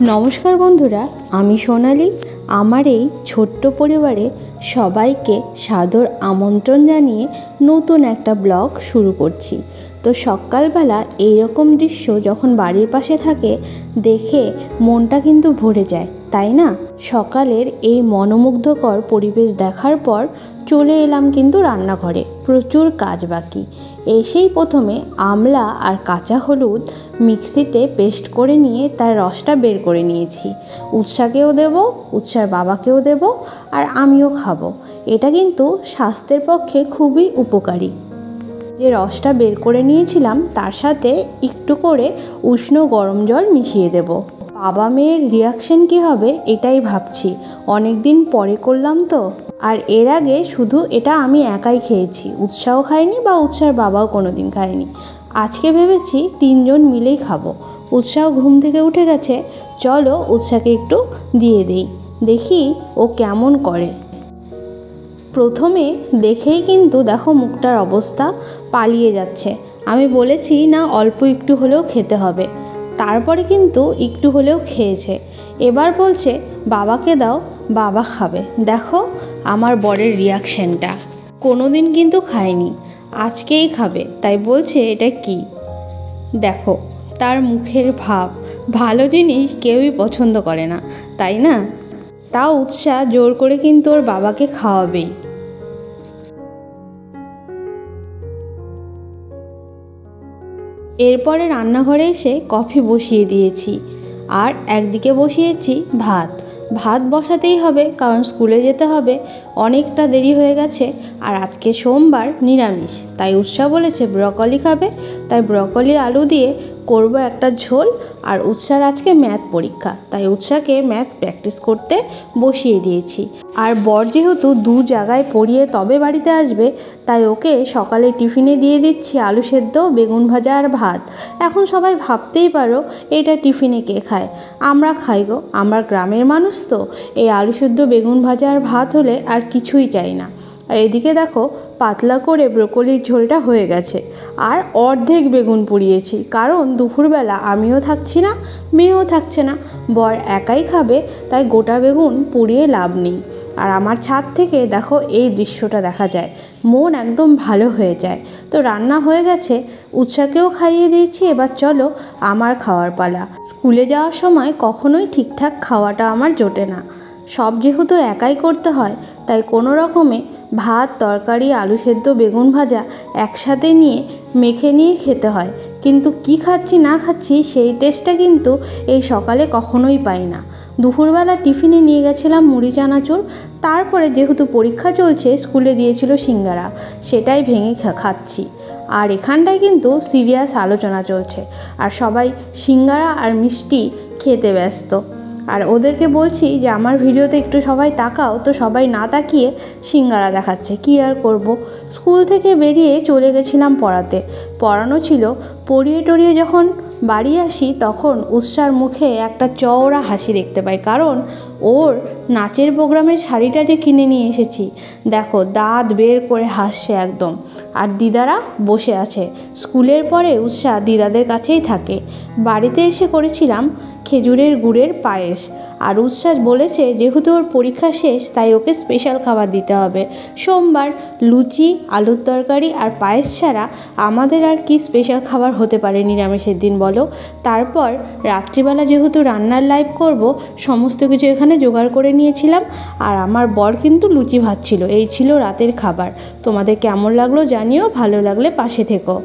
নমস্কার বন্ধুরা, আমি সোনালি। আমার এই ছোট্ট পরিবারে সবাইকে সাদর আমন্ত্রণ জানিয়ে নতুন একটা ব্লগ শুরু করছি। তো সকালবেলা এইরকম দৃশ্য যখন বাড়ির পাশে থাকে দেখে মনটা কিন্তু ভরে যায়, তাই না? সকালের এই মনোমুগ্ধকর পরিবেশ দেখার পর চলে এলাম কিন্তু রান্নাঘরে। প্রচুর কাজ বাকি। এসেই প্রথমে আমলা আর কাঁচা হলুদ মিক্সিতে পেস্ট করে নিয়ে তার রসটা বের করে নিয়েছি। উৎসাকেও দেব, উৎসার বাবাকেও দেব, আর আমিও খাবো। এটা কিন্তু স্বাস্থ্যের পক্ষে খুবই উপকারী। যে রসটা বের করে নিয়েছিলাম তার সাথে একটু করে উষ্ণ গরম জল মিশিয়ে দেব। বাবা মেয়ের রিয়াকশন কী হবে এটাই ভাবছি। অনেক দিন পরে করলাম তো। আর এর আগে শুধু এটা আমি একাই খেয়েছি, উৎসাও খায়নি বা উৎসার বাবাও কোনো দিন খায়নি। আজকে ভেবেছি 3 জন মিলেই খাবো। উৎসাহ ঘুম থেকে উঠে গেছে, চলো উৎসাকে একটু দিয়ে দেই, দেখি ও কেমন করে। প্রথমে দেখেই কিন্তু দেখো মুখটার অবস্থা, পালিয়ে যাচ্ছে। আমি বলেছি না অল্প একটু হলেও খেতে হবে, তারপরে কিন্তু একটু হলেও খেয়েছে। এবার বলছে বাবাকে দাও, বাবা খাবে। দেখো আমার বরের রিয়াকশানটা। কোনো দিন কিন্তু খায়নি, আজকেই খাবে, তাই বলছে এটা কি। দেখো তার মুখের ভাব। ভালো জিনিস কেউই পছন্দ করে না, তাই না? তাও উৎসাহ জোর করে কিন্তু ওর বাবাকে খাওয়াবেই। এরপরে রান্নাঘরে এসে কফি বসিয়ে দিয়েছি, আর একদিকে বসিয়েছি ভাত। ভাত বসাতেই হবে, কারণ স্কুলে যেতে হবে। অনেকটা দেরি হয়ে গেছে, আর আজকে সোমবার নিরামিষ, তাই উৎসাহ বলেছে ব্রকলি খাবে, তাই ব্রকলি আলু দিয়ে করব একটা ঝোল। আর উৎসার আজকে ম্যাথ পরীক্ষা, তাই উৎসাকে ম্যাথ প্র্যাকটিস করতে বসিয়ে দিয়েছি। আর বর যেহেতু 2 জায়গায় পড়িয়ে তবে বাড়িতে আসবে, তাই ওকে সকালে টিফিনে দিয়ে দিচ্ছি আলু সেদ্ধ, বেগুন ভাজা আর ভাত। এখন সবাই ভাবতেই পারো এটা টিফিনে কে খায়? আমরা খাই গো, আমরা গ্রামের মানুষ তো। এই আলু সেদ্ধ, বেগুন ভাজা আর ভাত হলে আর কিছুই চাই না। আর এদিকে দেখো পাতলা করে ব্রকলির ঝোলটা হয়ে গেছে, আর অর্ধেক বেগুন পুড়িয়েছি, কারণ দুপুরবেলা আমিও থাকছি না, মেয়েও থাকছে না, বর একাই খাবে, তাই গোটা বেগুন পুড়িয়ে লাভ নেই। আর আমার ছাদ থেকে দেখো এই দৃশ্যটা দেখা যায়, মন একদম ভালো হয়ে যায়। তো রান্না হয়ে গেছে, উৎসাকেও খাইয়ে দিয়েছি। এবার চলো আমার খাওয়ার পালা। স্কুলে যাওয়ার সময় কখনোই ঠিকঠাক খাওয়াটা আমার জোটে না। সব যেহেতু একাই করতে হয়, তাই কোনো রকমে ভাত, তরকারি, আলু সেদ্ধ, বেগুন ভাজা একসাথে নিয়ে মেখে নিয়ে খেতে হয়। কিন্তু কি খাচ্ছি না খাচ্ছি সেই টেস্টটা কিন্তু এই সকালে কখনোই পাই না। দুপুরবেলা টিফিনে নিয়ে গেছিলাম মুড়ি চানাচুর, তারপরে যেহেতু পরীক্ষা চলছে স্কুলে দিয়েছিল সিঙ্গারা, সেটাই ভেঙে খাচ্ছি। আর এখানটায় কিন্তু সিরিয়াস আলোচনা চলছে, আর সবাই সিঙ্গারা আর মিষ্টি খেতে ব্যস্ত। আর ওদেরকে বলছি যে আমার ভিডিওতে একটু সবাই তাকাও, তো সবাই না তাকিয়ে সিঙ্গারা দেখাচ্ছে। কি আর করব। স্কুল থেকে বেরিয়ে চলে গেছিলাম পড়াতে, পড়ানো ছিল। পড়িয়ে টড়িয়ে যখন বাড়ি আসি তখন উৎসার মুখে একটা চওড়া হাসি দেখতে পাই, কারণ ওর নাচের প্রোগ্রামের শাড়িটা যে কিনে নিয়ে এসেছি। দেখো দাঁত বের করে হাসছে একদম। আর দিদারা বসে আছে। স্কুলের পরে উৎসাহ দিদাদের কাছেই থাকে। বাড়িতে এসে করেছিলাম খেজুরের গুড়ের পায়েস। আর উৎসাহ বলেছে যেহেতু ওর পরীক্ষা শেষ, তাই ওকে স্পেশাল খাবার দিতে হবে। সোমবার লুচি, আলুর তরকারি আর পায়েস ছাড়া আমাদের আর কি স্পেশাল খাবার হতে পারে নিরামিষের দিন বলো? তারপর রাত্রিবেলা যেহেতু রান্নার লাইভ করব, সমস্ত কিছু এখানে জোগাড় করে নিয়েছিলাম। আর আমার বর কিন্তু লুচি ভাজছিল। এই ছিল রাতের খাবার। তোমাদের কেমন লাগলো জানিও, ভালো লাগলে পাশে থেকো।